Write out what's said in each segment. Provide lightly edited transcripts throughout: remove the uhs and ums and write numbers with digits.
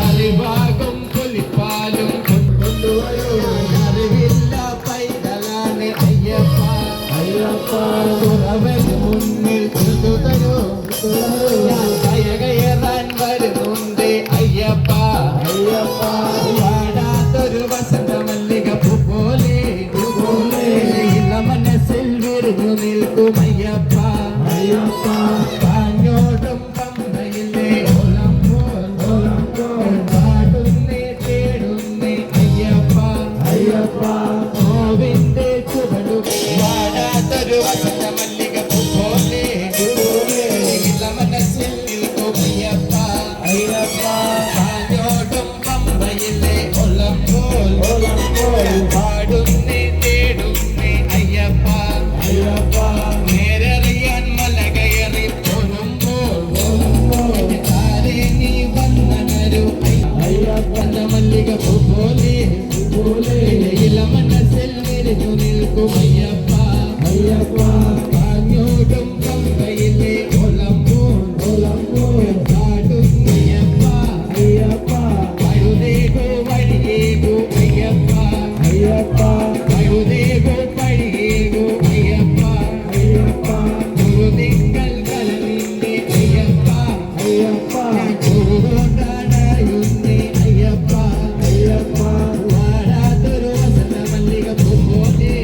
അറിവാകും പുലിപ്പാലും അറിവില്ല പൈതലാണ് അയ്യപ്പ. കുറവൻ മുന്നിൽ തരൂ ഞാൻ കയറാൻ വരുന്നുണ്ട് അയ്യപ്പ. വാടാത്തൊരു വസന്ത മല്ലിക പൂ പോലെ മനസ്സിൽ വിരിഞ്ഞു നിൽക്കും അയ്യപ്പ. കാഞ്ഞോടും പമ്പയിലെ പാടുന്നേ തേടുന്നേ അയ്യപ്പ. നോവിന്റെ ചുവടു വാടാത്തൊരു വസന്ത മല്ലിക പൂ പോലെ മനസ്സിൽ നിൽക്കും അയ്യപ്പ. കാഞ്ഞോടും പമ്പയിലെ പാടുന്നേ തേടുന്നേ അയ്യപ്പ. നേരറിയാൻ മല കയറി പോരുമ്പോൾ താരെ നീ വന്നണരു അയ്യപ്പ. മല്ലിക പൂ പോലെ മനസ്സിൽ വിരിഞ്ഞു നിൽക്കും അയ്യപ്പ. കാഞ്ഞോടും പമ്പയിലെ പാടുന്നയ്യപ്പ. കഴുതേകോ വഴിയേകോ അയ്യപ്പ. കഴുതേകോ പഴിയേകോ അയ്യപ്പ. തിങ്കൾ കലവിന്റെ അയ്യപ്പ. കൊണ്ടാടായുന്നേ അയ്യപ്പ. വാടാത്തൊരു വസന്ത മല്ലിക പൂ പോലെ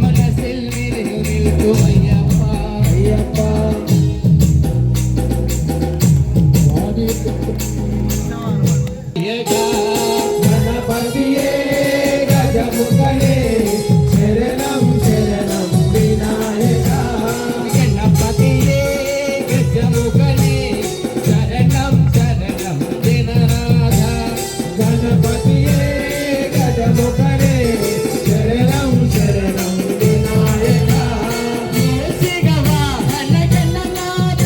മനസ്സിൽ വിരിഞ്ഞു നിൽക്കും അയ്യപ്പ. ഗണപതിയേ ഗജമുഖനേ ശരണം ശരണം വിനായക. ഗണപതിയേ ഗജമുഖനേ ശരണം ശരണം ദിനനാഥ. ഗണപതിയേ ഗജമുഖനേ ശരണം ശരണം വിനായക. മൂഷികവാഹന ഗണനാഥ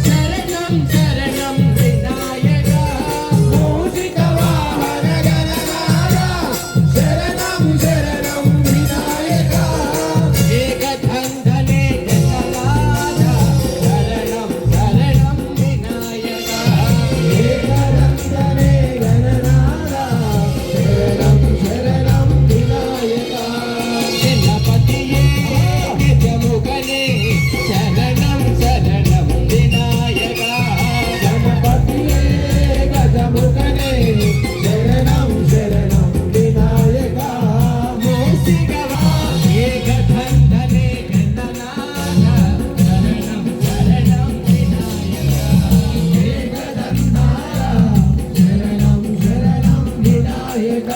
ശരണം ശരണം വിനായക. മൂഷികവാഹന ഗണനാഥ ശരണം ശരണം വിനായക. ഏകധന്ധനേ ഗണനാഥ ശരണം ശരണം വിനായക. ഏകധന്ധനേ ഗണനാഥ ശരണം ശരണം വിനായക. ഗണപതിയേ ഗജമുഖനേ ശരണം ശരണം വിനായക. ഗണപതിയേ ഗജമുഖനേ ശരണം ശരണം വിനായക. മൂഷികവാഹന ഏകധന്ധനേ ഗണനാഥ ശരണം ശരണം വിനായക. ഏകധന്ധാര ശരണം ശരണം വിനായക.